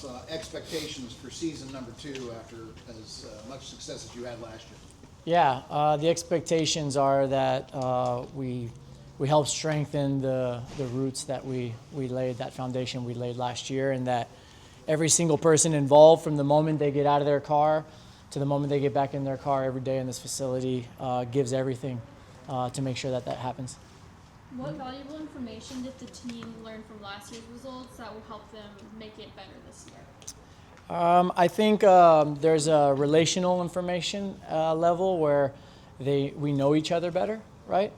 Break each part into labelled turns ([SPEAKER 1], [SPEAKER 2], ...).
[SPEAKER 1] about expectations for season number 2 after as much success as you had last year?
[SPEAKER 2] Yeah, the expectations are that we help strengthen the roots that we laid, that foundation we laid last year, and that every single person involved from the moment they get out of their car to the moment they get back in their car every day in this facility gives everything to make sure that happens.
[SPEAKER 3] What valuable information did the team learn from last year's results that will help them make it better this year?
[SPEAKER 2] I think there's a relational information level where we know each other better, right?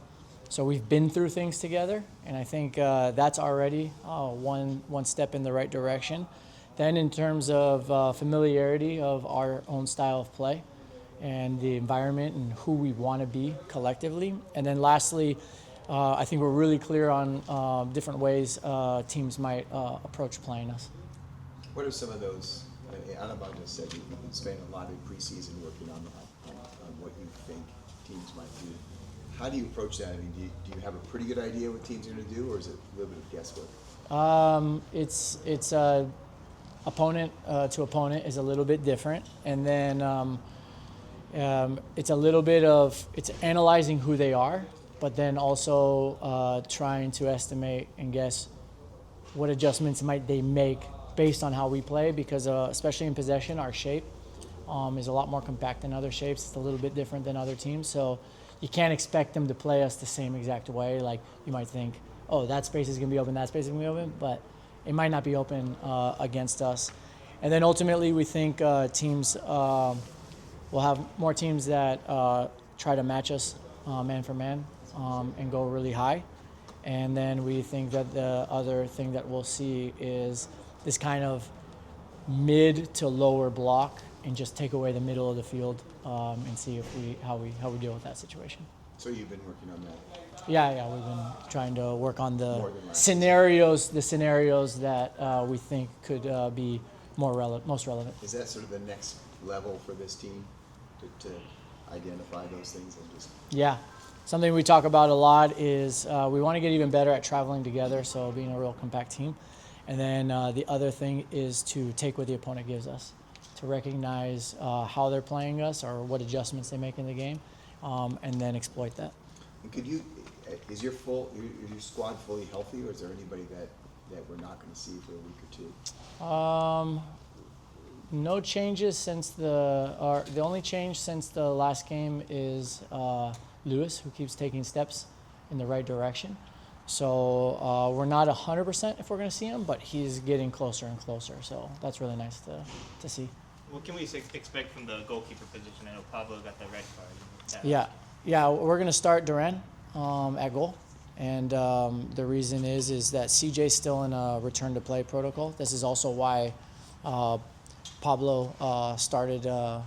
[SPEAKER 2] So we've been through things together, and I think that's already one step in the right direction. Then in terms of familiarity of our own style of play and the environment and who we want to be collectively. And then lastly, I think we're really clear on different ways teams might approach playing us.
[SPEAKER 4] What are some of those? Anibal just said you've spent a lot of preseason working on what you think teams might do. How do you approach that? I mean, do you have a pretty good idea what teams are going to do, or is it a little bit of guesswork?
[SPEAKER 2] It's opponent to opponent is a little bit different, and then it's a little bit of analyzing who they are, but then also trying to estimate and guess what adjustments might they make based on how we play, because especially in possession, our shape is a lot more compact than other shapes. It's a little bit different than other teams, so you can't expect them to play us the same exact way. Like you might think, oh, that space is going to be open, that space is going to be open, but it might not be open against us. And then ultimately we think teams will have more teams that try to match us man for man and go really high. And then we think that the other thing that we'll see is this kind of mid to lower block and just take away the middle of the field and see how we deal with that situation.
[SPEAKER 4] So you've been working on that?
[SPEAKER 2] Yeah, we've been trying to work on the scenarios that we think could be most relevant.
[SPEAKER 4] Is that sort of the next level for this team to identify those things and just?
[SPEAKER 2] Yeah, something we talk about a lot is we want to get even better at traveling together, so being a real compact team. And then the other thing is to take what the opponent gives us, to recognize how they're playing us or what adjustments they make in the game, and then exploit that.
[SPEAKER 4] And is your squad fully healthy, or is there anybody that we're not going to see for a week or two?
[SPEAKER 2] No changes since the only change since the last game is Lewis, who keeps taking steps in the right direction. So we're not 100% if we're going to see him, but he's getting closer and closer. So that's really nice to see.
[SPEAKER 5] What can we expect from the goalkeeper position? I know Pablo got the red card.
[SPEAKER 2] Yeah, we're going to start Duran at goal. And the reason is that CJ's still in a return to play protocol. This is also why Pablo started the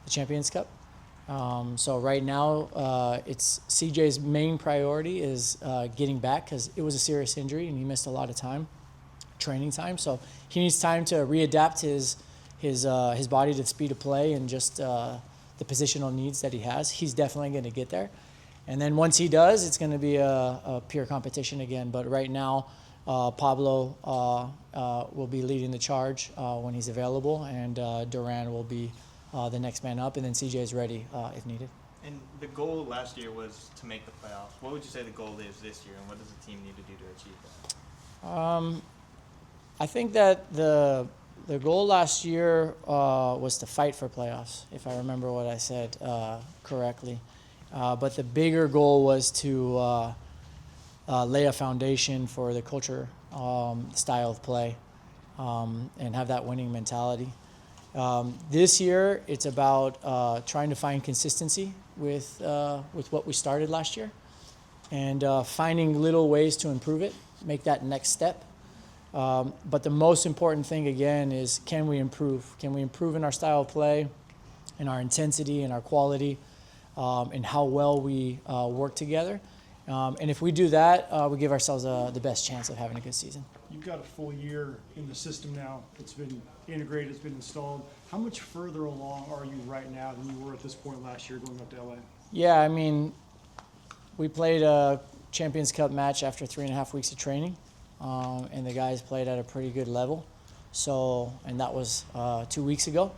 [SPEAKER 2] Champions Cup. So right now, it's CJ's main priority is getting back, because it was a serious injury and he missed a lot of training time. So he needs time to readapt his body to the speed of play and just the positional needs that he has. He's definitely going to get there. And then once he does, it's going to be a pure competition again. But right now, Pablo will be leading the charge when he's available, and Duran will be the next man up, and then CJ is ready if needed.
[SPEAKER 5] And the goal last year was to make the playoffs. What would you say the goal is this year, and what does the team need to do to achieve that?
[SPEAKER 2] I think that the goal last year was to fight for playoffs, if I remember what I said correctly. But the bigger goal was to lay a foundation for the culture, style of play, and have that winning mentality. This year, it's about trying to find consistency with what we started last year, and finding little ways to improve it, make that next step. But the most important thing, again, is can we improve? Can we improve in our style of play, in our intensity, in our quality, and how well we work together? And if we do that, we give ourselves the best chance of having a good season.
[SPEAKER 6] You've got a full year in the system now. It's been integrated, it's been installed. How much further along are you right now than you were at this point last year going up to LA?
[SPEAKER 2] Yeah, I mean, we played a Champions Cup match after 3.5 weeks of training, and the guys played at a pretty good level. So, and that was 2 weeks ago.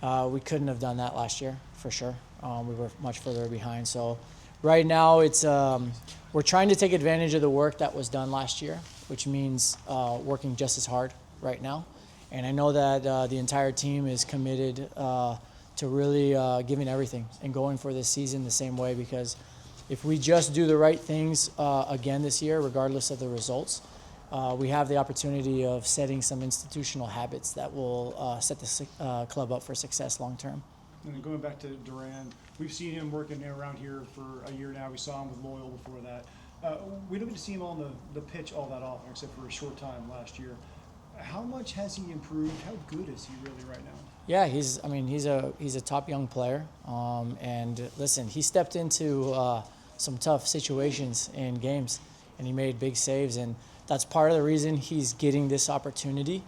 [SPEAKER 2] We couldn't have done that last year, for sure. We were much further behind. So right now it's we're trying to take advantage of the work that was done last year, which means working just as hard right now. And I know that the entire team is committed to really giving everything and going for this season the same way, because if we just do the right things again this year, regardless of the results, we have the opportunity of setting some institutional habits that will set the club up for success long term.
[SPEAKER 6] And then going back to Duran, we've seen him working around here for a year now. We saw him with Loyal before that. We don't get to see him on the pitch all that often, except for a short time last year. How much has he improved? How good is he really right now?
[SPEAKER 2] Yeah, he's a top young player. And listen, he stepped into some tough situations in games, and he made big saves. And that's part of the reason he's getting this opportunity.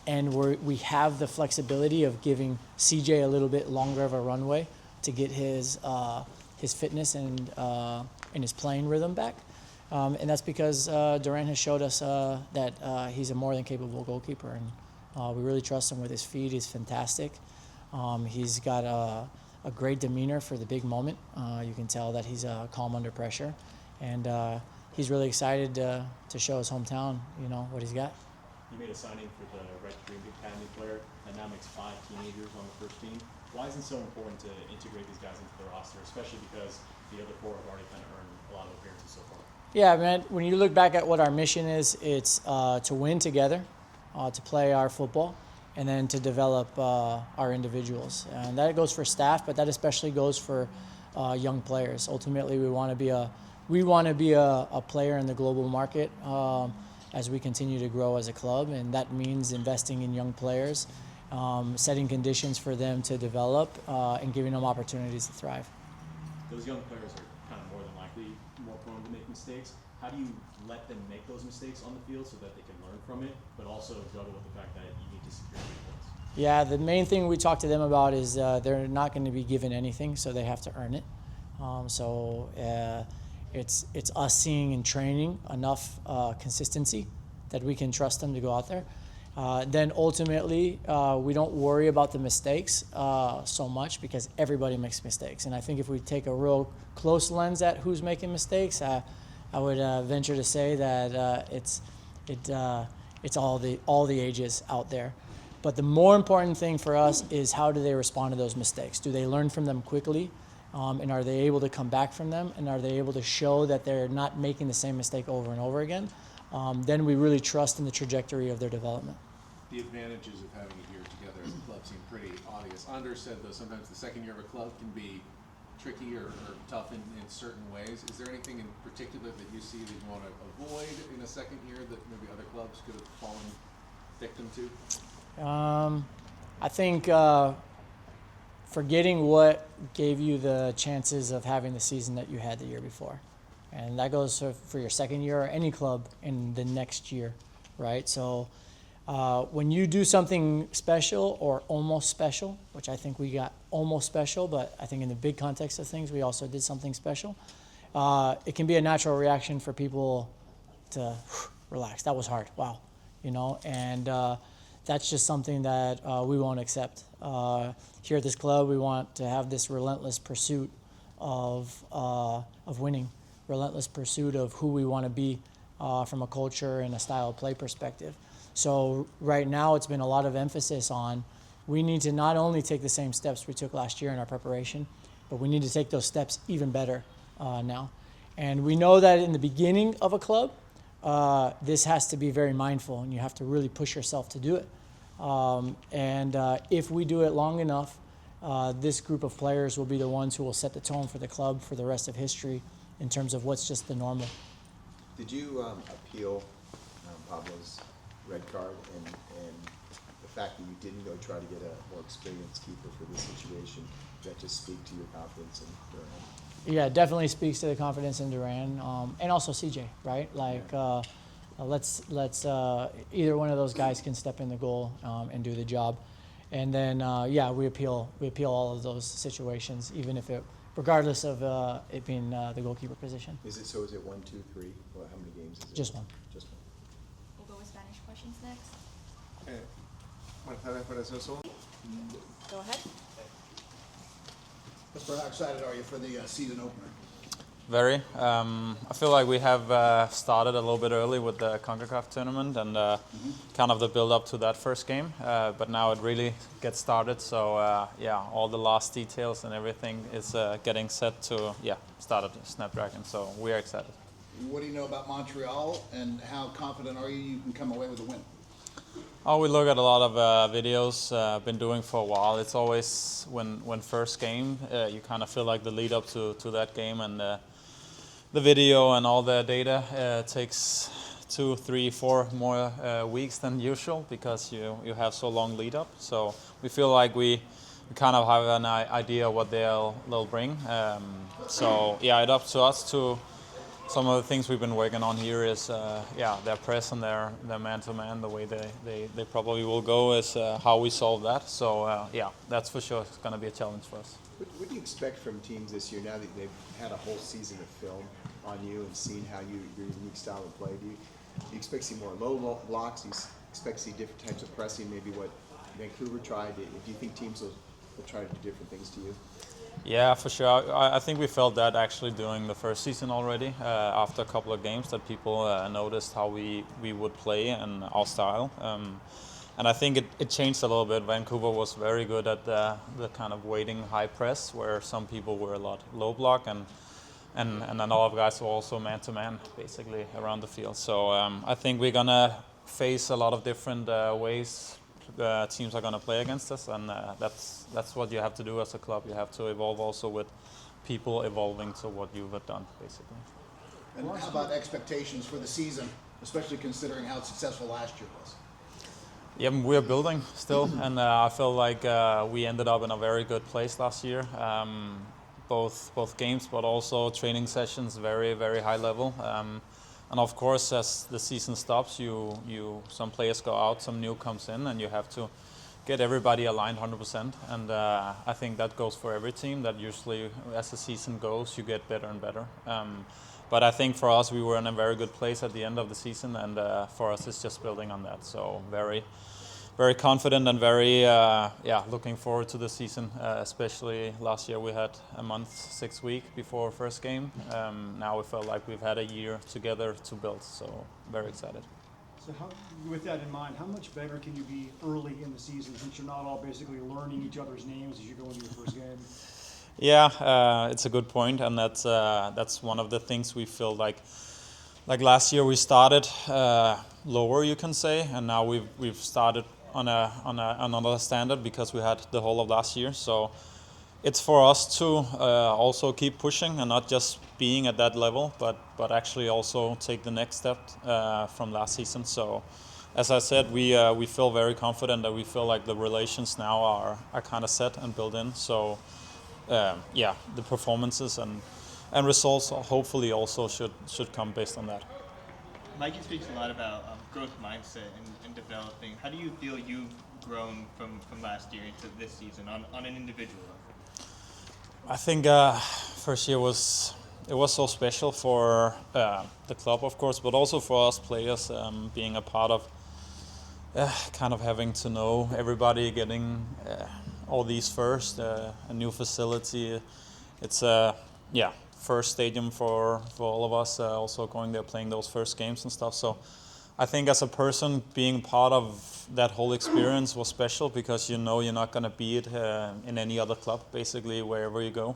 [SPEAKER 2] And we have the flexibility of giving CJ a little bit longer of a runway to get his fitness and his playing rhythm back. And that's because Duran has showed us that he's a more than capable goalkeeper. And we really trust him with his feet. He's fantastic. He's got a great demeanor for the big moment. You can tell that he's calm under pressure. And he's really excited to show his hometown, what he's got.
[SPEAKER 7] You made a signing for the Red Green Academy player that now makes 5 teenagers on the first team. Why is it so important to integrate these guys into the roster, especially because the other 4 have already kind of earned a lot of appearances so far?
[SPEAKER 2] Yeah, man, when you look back at what our mission is, it's to win together, to play our football, and then to develop our individuals. And that goes for staff, but that especially goes for young players. Ultimately, we want to be a player in the global market as we continue to grow as a club, and that means investing in young players, setting conditions for them to develop, and giving them opportunities to thrive.
[SPEAKER 7] Those young players are kind of more than likely more prone to make mistakes. How do you let them make those mistakes on the field so that they can learn from it, but also juggle with the fact that you need to secure the points?
[SPEAKER 2] Yeah, the main thing we talk to them about is they're not going to be given anything, so they have to earn it. It's us seeing in training enough consistency that we can trust them to go out there. Then ultimately, we don't worry about the mistakes so much because everybody makes mistakes. And I think if we take a real close lens at who's making mistakes, I would venture to say that it's all the ages out there. But the more important thing for us is how do they respond to those mistakes? Do they learn from them quickly? And are they able to come back from them? And are they able to show that they're not making the same mistake over and over again? Then we really trust in the trajectory of their development.
[SPEAKER 8] The advantages of having a year together as a club seem pretty obvious. Anders said, though, sometimes the second year of a club can be tricky or tough in certain ways. Is there anything in particular that you see that you want to avoid in a second year that maybe other clubs could have fallen victim to?
[SPEAKER 2] I think forgetting what gave you the chances of having the season that you had the year before. And that goes for your second year or any club in the next year, right? So when you do something special or almost special, which I think we got almost special, but I think in the big context of things, we also did something special, it can be a natural reaction for people to relax. That was hard. Wow. And that's just something that we won't accept. Here at this club, we want to have this relentless pursuit of winning, relentless pursuit of who we want to be from a culture and a style of play perspective. So right now, it's been a lot of emphasis on we need to not only take the same steps we took last year in our preparation, but we need to take those steps even better now. And we know that in the beginning of a club, this has to be very mindful, and you have to really push yourself to do it. If we do it long enough, this group of players will be the ones who will set the tone for the club for the rest of history in terms of what's just the normal.
[SPEAKER 4] Did you appeal Pablo's red card and the fact that you didn't go try to get a more experienced keeper for this situation? Does that just speak to your confidence in Duran?
[SPEAKER 2] Yeah, it definitely speaks to the confidence in Duran and also CJ, right? Let's either one of those guys can step in the goal and do the job, and then we appeal all of those situations, even if regardless of it being the goalkeeper position.
[SPEAKER 4] Is it 1, 2, 3? Well, how many games is it?
[SPEAKER 2] Just one.
[SPEAKER 4] Just one.
[SPEAKER 3] We'll go with Spanish questions next.
[SPEAKER 9] Marcela Perezoso.
[SPEAKER 10] Go ahead.
[SPEAKER 1] Mr. How excited are you for the season opener?
[SPEAKER 11] Very. I feel like we have started a little bit early with the CONCACAF tournament and kind of the build up to that first game. But now it really gets started. So yeah, all the last details and everything is getting set to start at Snapdragon. So we are excited.
[SPEAKER 1] What do you know about Montreal, and how confident are you can come away with a win?
[SPEAKER 11] Oh, we look at a lot of videos. Been doing for a while. It's always when first game, you kind of feel like the lead up to that game, and the video and all the data takes 2, 3, 4 more weeks than usual because you have so long lead up. So we feel like we kind of have an idea what they'll bring. So yeah, it's up to us to. Some of the things we've been working on here is their press and their man-to-man, the way they probably will go is how we solve that. So that's for sure it's going to be a challenge for us.
[SPEAKER 4] What do you expect from teams this year now that they've had a whole season of film on you and seen how your unique style of play? Do you expect to see more low blocks? Do you expect to see different types of pressing, maybe what Vancouver tried? Do you think teams will try to do different things to you?
[SPEAKER 11] Yeah, for sure. I think we felt that actually during the first season already, after a couple of games, that people noticed how we would play and our style. And I think it changed a little bit. Vancouver was very good at the kind of waiting high press, where some people were a lot low block, and then a lot of guys were also man-to-man, basically, around the field. So I think we're going to face a lot of different ways teams are going to play against us, and that's what you have to do as a club. You have to evolve also with people evolving to what you have done, basically.
[SPEAKER 1] And how about expectations for the season, especially considering how successful last year was?
[SPEAKER 11] Yeah, we're building still, and I feel like we ended up in a very good place last year. Both games, but also training sessions, very, very high level. And of course, as the season stops, some players go out, some new comes in, and you have to get everybody aligned 100%. And I think that goes for every team. That usually, as the season goes, you get better and better. But I think for us, we were in a very good place at the end of the season, and for us, it's just building on that. So very, very confident and very looking forward to the season. Especially last year, we had a month, 6 weeks before first game. Now we felt like we've had a year together to build. So very excited.
[SPEAKER 6] So with that in mind, how much better can you be early in the season since you're not all basically learning each other's names as you go into your first game?
[SPEAKER 11] Yeah, it's a good point, and that's one of the things we feel like last year we started lower, you can say, and now we've started on another standard because we had the whole of last year. So it's for us to also keep pushing and not just being at that level, but actually also take the next step from last season. So as I said, we feel very confident that we feel like the relations now are kind of set and built in. So the performances and results hopefully also should come based on that.
[SPEAKER 5] Mikey speaks a lot about growth mindset and developing. How do you feel you've grown from last year into this season on an individual level?
[SPEAKER 11] I think first year was so special for the club, of course, but also for us players, being a part of kind of having to know everybody, getting all these first, a new facility. It's first stadium for all of us, also going there playing those first games and stuff. So I think as a person, being part of that whole experience was special because you know you're not going to be it in any other club, basically, wherever you go.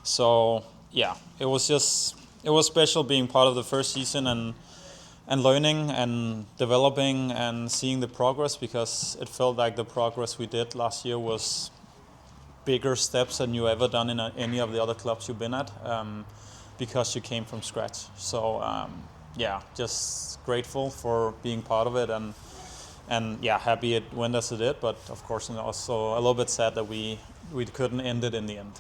[SPEAKER 11] So yeah, it was special being part of the first season and learning and developing and seeing the progress, because it felt like the progress we did last year was bigger steps than you ever done in any of the other clubs you've been at, because you came from scratch. So just grateful for being part of it, and happy it went as it did, but of course also a little bit sad that we couldn't end it in the end.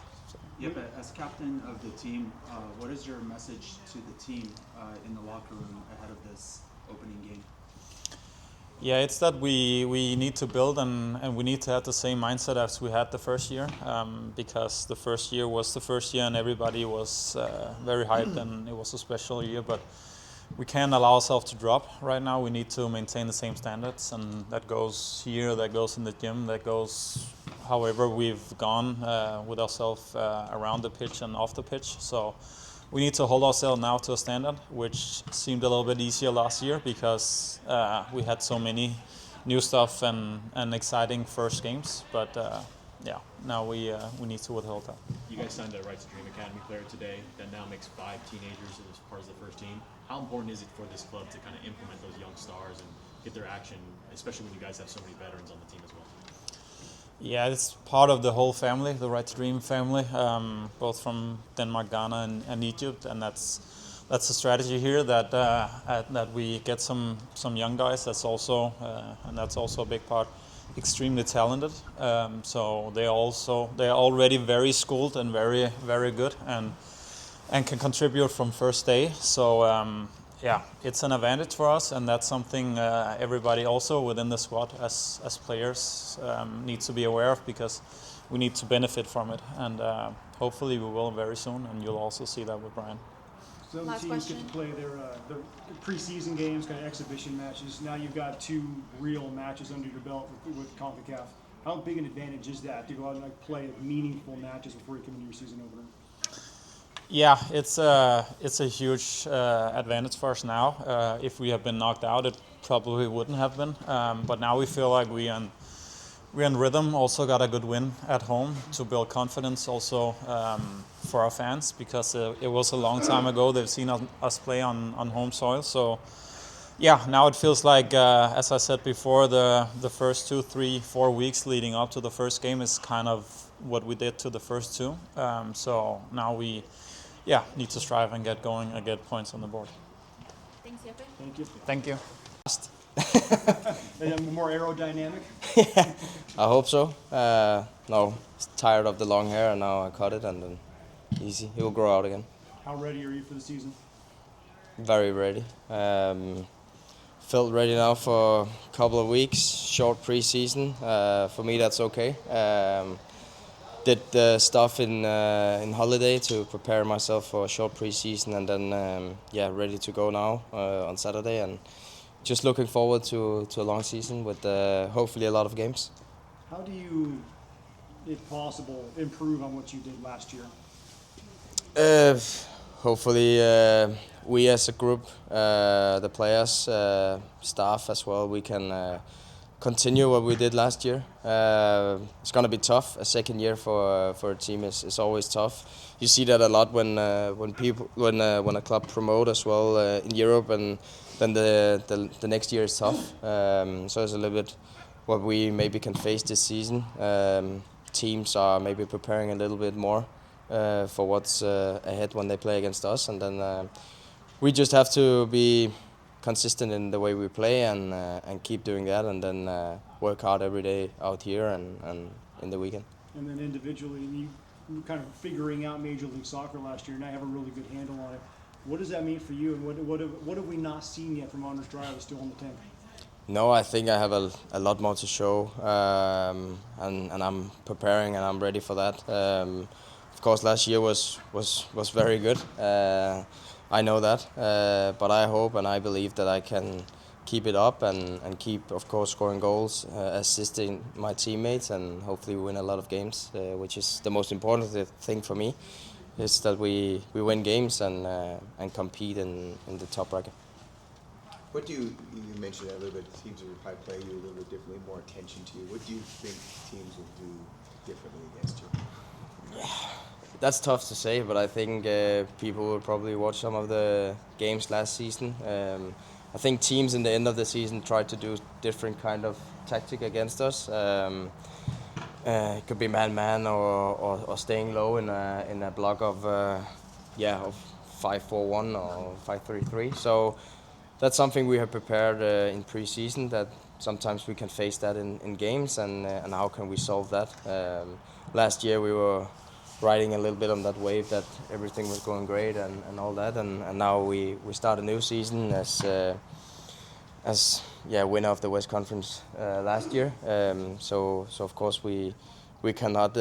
[SPEAKER 12] Jeppe, as captain of the team, what is your message to the team in the locker room ahead of this opening game?
[SPEAKER 11] Yeah, it's that we need to build and we need to have the same mindset as we had the first year, because the first year was the first year and everybody was very hyped and it was a special year. But we can't allow ourselves to drop right now. We need to maintain the same standards, and that goes here, that goes in the gym, that goes however we've gone with ourselves around the pitch and off the pitch. So we need to hold ourselves now to a standard, which seemed a little bit easier last year because we had so many new stuff and exciting first games. But now we need to withhold that.
[SPEAKER 7] You guys signed a Right to Dream Academy player today that now makes 5 teenagers as part of the first team. How important is it for this club to kind of implement those young stars and get their action, especially when you guys have so many veterans on the team as well?
[SPEAKER 11] Yeah, it's part of the whole family, the Right to Dream family, both from Denmark, Ghana, and Egypt, and that's the strategy here that we get some young guys. That's also a big part. Extremely talented, so they're already very schooled and very very good and can contribute from first day. So it's an advantage for us, and that's something everybody also within the squad as players needs to be aware of, because we need to benefit from it, and hopefully we will very soon, and you'll also see that with Brian.
[SPEAKER 6] Some
[SPEAKER 3] Last
[SPEAKER 6] teams
[SPEAKER 3] question.
[SPEAKER 6] get to play their preseason games, kind of exhibition matches. Now you've got 2 real matches under your belt with CONCACAF. How big an advantage is that to go out and play meaningful matches before you come into your season opener?
[SPEAKER 11] Yeah, it's a huge advantage for us now. If we have been knocked out, it probably wouldn't have been. But now we feel like we're in rhythm. Also got a good win at home to build confidence also for our fans, because it was a long time ago they've seen us play on home soil. So yeah, now it feels like, as I said before, the first 2, 3, 4 weeks leading up to the first game is kind of what we did to the first 2. So now we need to strive and get going and get points on the board.
[SPEAKER 3] Thanks, Jeppe.
[SPEAKER 6] Thank you.
[SPEAKER 11] Thank you.
[SPEAKER 6] And more aerodynamic.
[SPEAKER 9] I hope so. No, tired of the long hair, and now I cut it, and then easy. It will grow out again.
[SPEAKER 6] How ready are you for the season?
[SPEAKER 9] Very ready. Felt ready now for a couple of weeks. Short pre-season. For me, that's okay. Did the stuff in holiday to prepare myself for a short pre-season, and then ready to go now on Saturday, and just looking forward to a long season with hopefully a lot of games.
[SPEAKER 6] How do you, if possible, improve on what you did last year?
[SPEAKER 9] Hopefully, we as a group, the players, staff as well, we can continue what we did last year. It's going to be tough. A second year for a team is always tough. You see that a lot when a club promote as well in Europe, and then the next year is tough. So it's a little bit what we maybe can face this season. Teams are maybe preparing a little bit more for what's ahead when they play against us, and then we just have to be consistent in the way we play and keep doing that, and then work hard every day out here and in the weekend.
[SPEAKER 6] And then individually, you were kind of figuring out Major League Soccer last year, and now you have a really good handle on it. What does that mean for you, and what have we not seen yet from Anders Dreyer that's still on the tank?
[SPEAKER 9] No, I think I have a lot more to show, and I'm preparing and I'm ready for that. Of course, last year was very good. I know that, but I hope and I believe that I can keep it up and keep, of course, scoring goals, assisting my teammates, and hopefully win a lot of games, which is the most important thing for me, is that we win games and compete in the top bracket.
[SPEAKER 4] What do you mentioned that a little bit, teams will probably play you a little bit differently, more attention to you. What do you think teams will do differently against you?
[SPEAKER 9] That's tough to say, but I think people will probably watch some of the games last season. I think teams in the end of the season tried to do different kind of tactic against us. It could be man-man or staying low in a block of 5-4-1 or 5-3-3. So that's something we have prepared in pre-season, that sometimes we can face that in games, and how can we solve that. Last year we were riding a little bit on that wave that everything was going great and all that, and now we start a new season as winner of the West Conference last year. So of course we cannot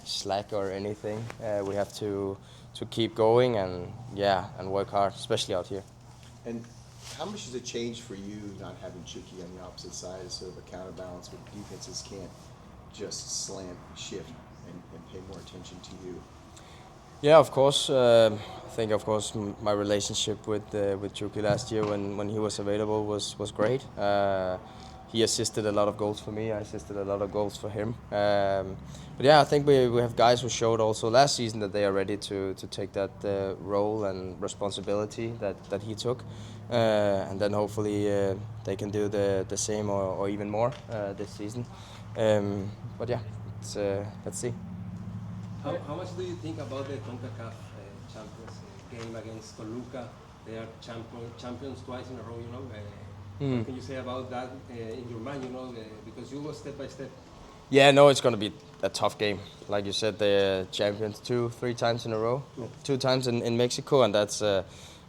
[SPEAKER 9] slack or anything. We have to keep going and work hard, especially out here.
[SPEAKER 4] And how much does it change for you not having Chucky on the opposite side as sort of a counterbalance where defenses can't just slant, shift, and pay more attention to you?
[SPEAKER 9] Yeah, of course. I think, of course, my relationship with Chucky last year when he was available was great. He assisted a lot of goals for me. I assisted a lot of goals for him. But yeah, I think we have guys who showed also last season that they are ready to take that role and responsibility that he took. And then hopefully they can do the same or even more this season. But yeah, let's see.
[SPEAKER 10] How much do you think about the CONCACAF Champions game against Toluca? They are champions twice in a row, you know. What can you say about that in your mind, you know, because you go step by step?
[SPEAKER 9] Yeah, no, it's going to be a tough game. Like you said, they're champions 2-3 times in a row. 2 times in Mexico, and that's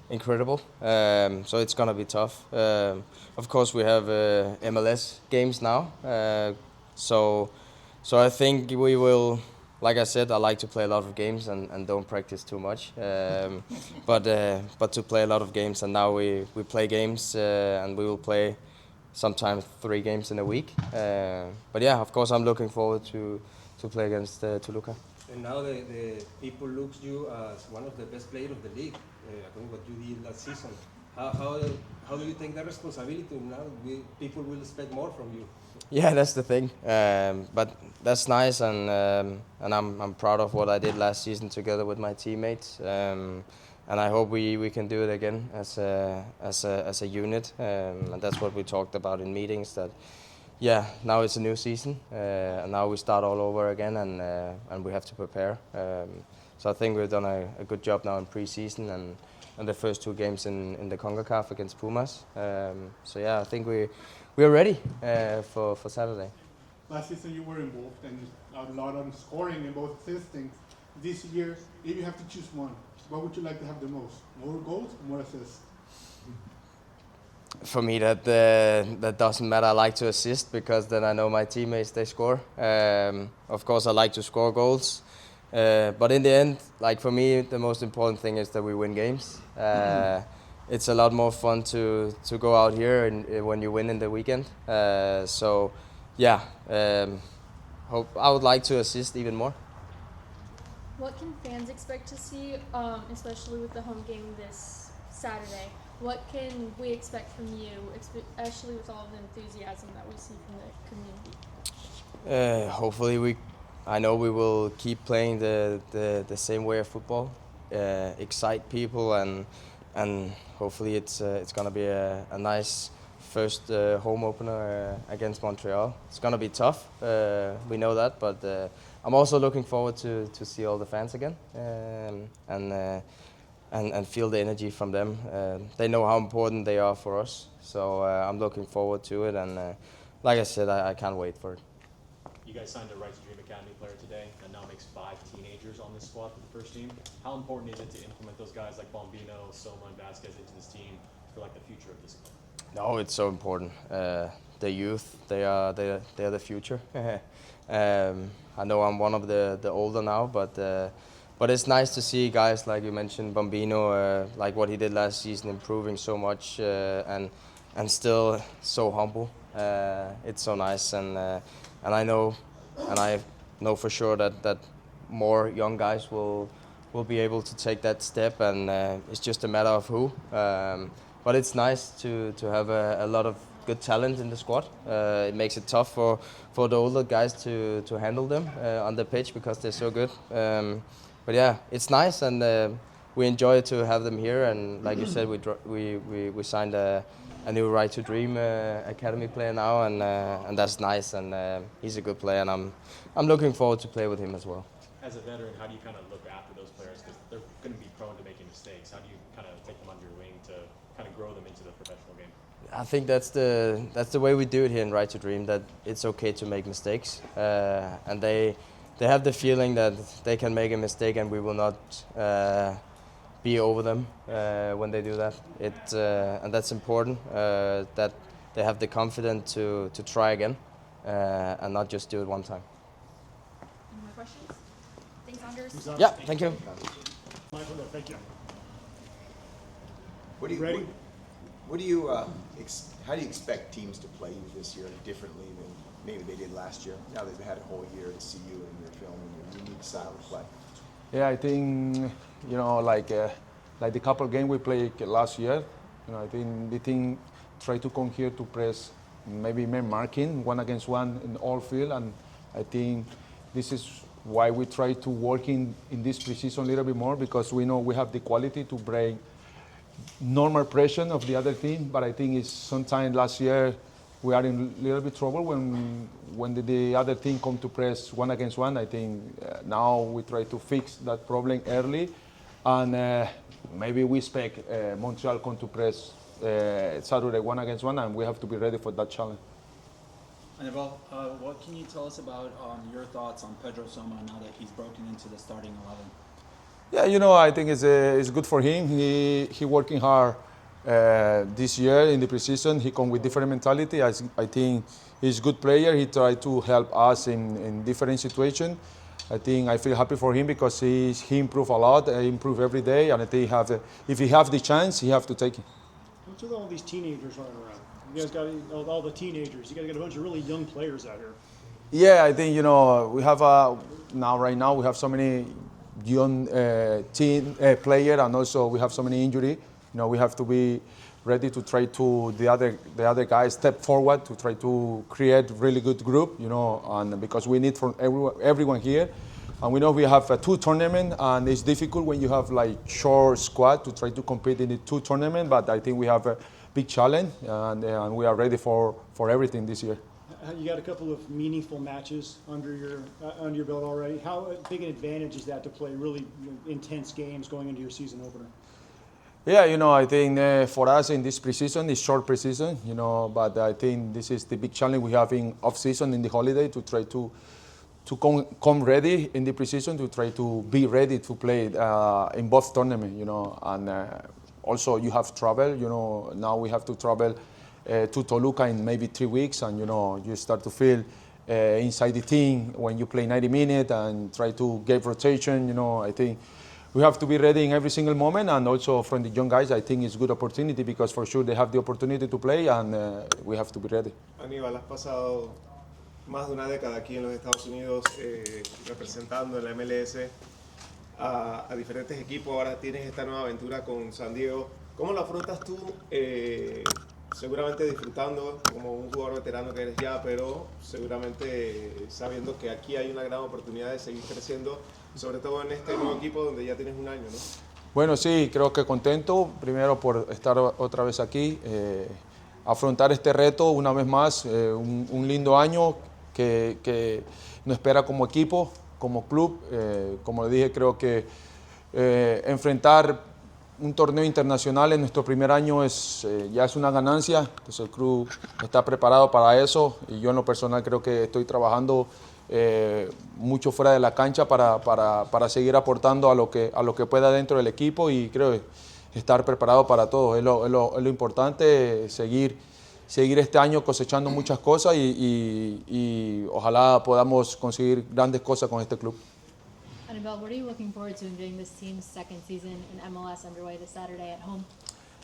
[SPEAKER 9] incredible. So it's going to be tough. Of course, we have MLS games now. So I think we will... Like I said, I like to play a lot of games and don't practice too much. But to play a lot of games, and now we play games and we will play sometimes 3 games in a week. But yeah, of course, I'm looking forward to play against Toluca.
[SPEAKER 10] And now the people look you as one of the best players of the league, according to what you did last season. How do you take that responsibility now? People will expect more from you.
[SPEAKER 9] Yeah, that's the thing. But that's nice, and I'm proud of what I did last season together with my teammates. And I hope we can do it again as a unit. And that's what we talked about in meetings. That yeah, now it's a new season, and now we start all over again, and we have to prepare. So I think we've done a good job now in pre-season and the first 2 games in the CONCACAF against Pumas. So yeah, I think we are ready for Saturday.
[SPEAKER 13] Last season you were involved and a lot on scoring and both assisting. This year, if you have to choose one, what would you like to have the most? More goals or more assists?
[SPEAKER 9] For me, that doesn't matter. I like to assist because then I know my teammates, they score. Of course, I like to score goals. But in the end, like for me, the most important thing is that we win games. It's a lot more fun to go out here and when you win in the weekend. So, yeah, I would like to assist even more.
[SPEAKER 3] What can fans expect to see, especially with the home game this Saturday? What can we expect from you, especially with all of the enthusiasm that we see from the community?
[SPEAKER 9] Hopefully I know we will keep playing the same way of football, excite people, and hopefully it's gonna be a nice first home opener against Montreal. It's gonna be tough, we know that, but I'm also looking forward to see all the fans again and feel the energy from them. They know how important they are for us, so I'm looking forward to it, and like I said, I can't wait for it.
[SPEAKER 7] You guys signed a Right to Dream Academy player today, and now makes 5 teenagers on this squad for the first team. How important is it to implement those guys like Bombino, Soma, and Vasquez into this team for like the future of this club?
[SPEAKER 9] No, it's so important. The youth, they are the future. I know I'm one of the older now, but it's nice to see guys like you mentioned, Bombino, like what he did last season, improving so much and still so humble. It's so nice, and I know for sure that more young guys will be able to take that step, and it's just a matter of who. But it's nice to have a lot of good talent in the squad. It makes it tough for the older guys to handle them on the pitch because they're so good. But yeah, it's nice, and we enjoy to have them here. And like you said, we signed a new Right to Dream Academy player now, and that's nice. And he's a good player, and I'm looking forward to play with him as well.
[SPEAKER 7] As a veteran, how do you kind of look after those players, because they're going to be prone to making mistakes? How do you kind of take them under your wing to kind of grow them into the professional game?
[SPEAKER 9] I think that's the way we do it here in Right to Dream, that it's okay to make mistakes, and they have the feeling that they can make a mistake and we will not be over them when they do that. And that's important, that they have the confidence to try again and not just do it one time.
[SPEAKER 3] Any more questions? Thanks, Anders.
[SPEAKER 9] Yeah, thank you.
[SPEAKER 6] Michael, thank you.
[SPEAKER 4] What do you
[SPEAKER 6] Ready?
[SPEAKER 4] What do you, how do you expect teams to play you this year differently than maybe they did last year? Now they've had a whole year to see you and your film and your unique style of play.
[SPEAKER 14] Yeah, I think like the couple game we played last year. I think the team try to come here to press, maybe man marking 1-against-1 in all field, and I think this is why we try to work in this preseason a little bit more, because we know we have the quality to break normal pressure of the other team. But I think it's sometime last year we are in a little bit trouble when the other team come to press 1-against-1. I think now we try to fix that problem early, and maybe we expect Montreal come to press Saturday 1-against-1, and we have to be ready for that challenge.
[SPEAKER 12] Anibal, what can you tell us about your thoughts on Pedro Soma now that he's broken into the starting 11?
[SPEAKER 14] Yeah, I think it's good for him. He working hard this year in the preseason. He come with different mentality. I think he's a good player. He try to help us in different situations. I feel happy for him because he improved a lot. He improve every day, and I think if he have the chance, he have to take it.
[SPEAKER 6] What's with all these teenagers running around? You guys got all the teenagers. You got to get a bunch of really young players out here.
[SPEAKER 14] Yeah, I think we have right now we have so many young teen player, and also we have so many injury. We have to be ready to try to the other guys step forward to try to create really good group. And because we need from everyone here, and we know we have 2 tournaments, and it's difficult when you have like short squad to try to compete in the 2 tournaments. But I think we have a big challenge, and we are ready for everything this year.
[SPEAKER 6] You got a couple of meaningful matches under your belt already. How big an advantage is that to play really intense games going into your season opener?
[SPEAKER 14] Yeah, I think for us in this preseason, it's short preseason, but I think this is the big challenge we have in off-season, in the holiday, to try to come ready in the preseason, to try to be ready to play in both tournaments, and also you have travel, now we have to travel to Toluca in maybe 3 weeks, and you start to feel inside the team when you play 90 minutes and try to get rotation. I think we have to be ready in every single moment, and also from the young guys, I think it's a good opportunity because for sure they have the opportunity to play, and we have to be ready.
[SPEAKER 15] Aníbal, has pasado más de una década aquí en los Estados Unidos representando en la MLS a diferentes equipos. Ahora tienes esta nueva aventura con San Diego. ¿Cómo lo afrontas tú? Seguramente disfrutando como un jugador veterano que eres ya, pero seguramente sabiendo que aquí hay una gran oportunidad de seguir creciendo, sobre todo en este nuevo equipo donde ya tienes un año, ¿no?
[SPEAKER 14] Bueno, sí, creo que contento, primero por estar otra vez aquí, afrontar este reto una vez más, un lindo año que nos espera como equipo, como club. Como le dije, creo que enfrentar un torneo internacional en nuestro primer año ya es una ganancia. Entonces el club está preparado para eso, y yo en lo personal creo que estoy trabajando mucho fuera de la cancha para seguir aportando a lo que pueda dentro del equipo, y creo estar preparado para todo. Es lo importante, seguir este año cosechando muchas cosas y ojalá podamos conseguir grandes cosas con este club.
[SPEAKER 16] Anibal, what are you looking forward to in getting this team's second season in MLS underway this Saturday at home?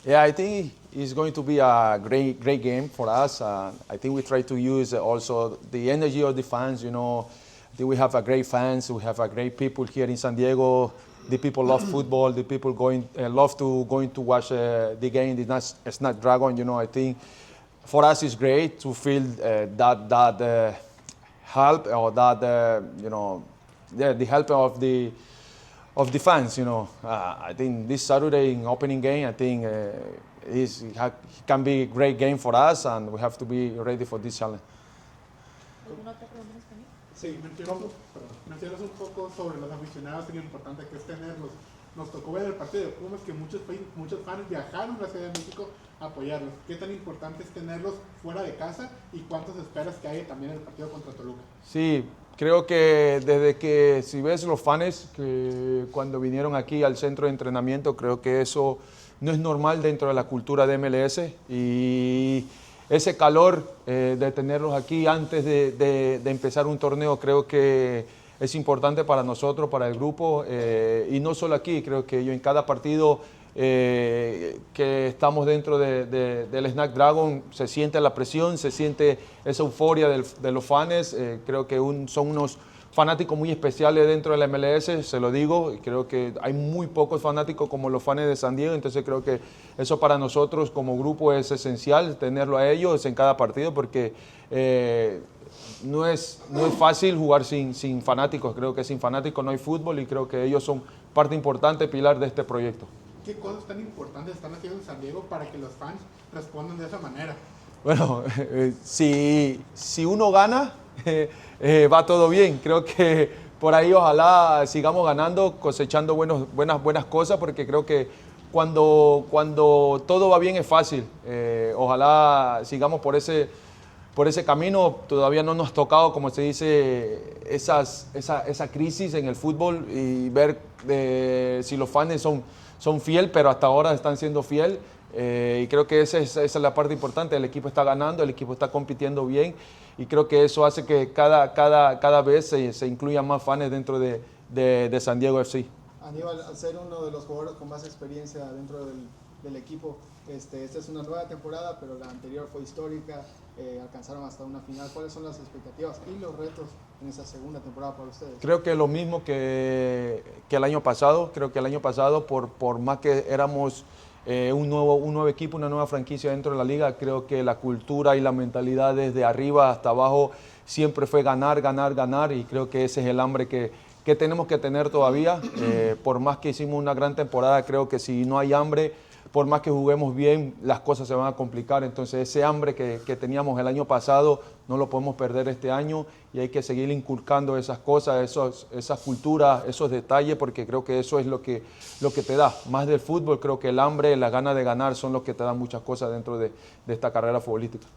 [SPEAKER 14] Yeah, I think it's going to be a great game for us. I think we try to use also the energy of the fans. I think we have a great fans. We have a great people here in San Diego. The people love football. The people love to watch the game. It's not Dragon. I think for us it's great to feel that help, or that the help of the fans. I think this Saturday in opening game, I think it can be a great game for us, and we have to be ready for this challenge.
[SPEAKER 13] Sí, mencionas un poco sobre los aficionados y lo importante que es tenerlos. Nos tocó ver el partido de Pumas que muchos fans viajaron a la Ciudad de México a apoyarlos. ¿Qué tan importante es tenerlos fuera de casa y cuántos esperas que haya también en el partido contra Toluca?
[SPEAKER 14] Sí, creo que desde que, si ves los fans que cuando vinieron aquí al centro de entrenamiento, creo que eso no es normal dentro de la cultura de MLS, y ese calor de tenerlos aquí antes de empezar un torneo, creo que es importante para nosotros, para el grupo, y no solo aquí, creo que ellos en cada partido que estamos dentro del Snack Dragon, se siente la presión, se siente esa euforia de los fans. Creo que son unos fanáticos muy especiales dentro de la MLS, se lo digo, y creo que hay muy pocos fanáticos como los fans de San Diego, entonces creo que eso para nosotros como grupo es esencial, tenerlo a ellos en cada partido, porque no es fácil jugar sin fanáticos. Creo que sin fanáticos no hay fútbol, y creo que ellos son parte importante, pilar de este proyecto.
[SPEAKER 13] ¿Qué cosas tan importantes están haciendo en San Diego para que los fans respondan de esa manera?
[SPEAKER 14] Bueno, si uno gana, va todo bien. Creo que por ahí ojalá sigamos ganando, cosechando buenas cosas, porque creo que cuando todo va bien es fácil. Ojalá sigamos por ese camino. Todavía no nos ha tocado, como se dice, esa crisis en el fútbol, y ver si los fans son fiel, pero hasta ahora están siendo fiel. Y creo que esa es la parte importante. El equipo está ganando, el equipo está compitiendo bien, y creo que eso hace que cada vez se incluyan más fans dentro de San Diego FC.
[SPEAKER 17] Aníbal, al ser uno de los jugadores con más experiencia dentro del equipo, esta es una nueva temporada, pero la anterior fue histórica, alcanzaron hasta una final. ¿Cuáles son las expectativas y los retos en esa segunda temporada para ustedes?
[SPEAKER 14] Creo que lo mismo que el año pasado. Creo que el año pasado, por más que éramos un nuevo equipo, una nueva franquicia dentro de la liga, creo que la cultura y la mentalidad desde arriba hasta abajo siempre fue ganar, y creo que ese es el hambre que tenemos que tener todavía. Por más que hicimos una gran temporada, creo que si no hay hambre, por más que juguemos bien, las cosas se van a complicar. Entonces ese hambre que teníamos el año pasado no lo podemos perder este año, y hay que seguir inculcando esas cosas, esas culturas, esos detalles, porque creo que eso es lo que te da. Más del fútbol, creo que el hambre, las ganas de ganar son lo que te dan muchas cosas dentro de esta carrera futbolística.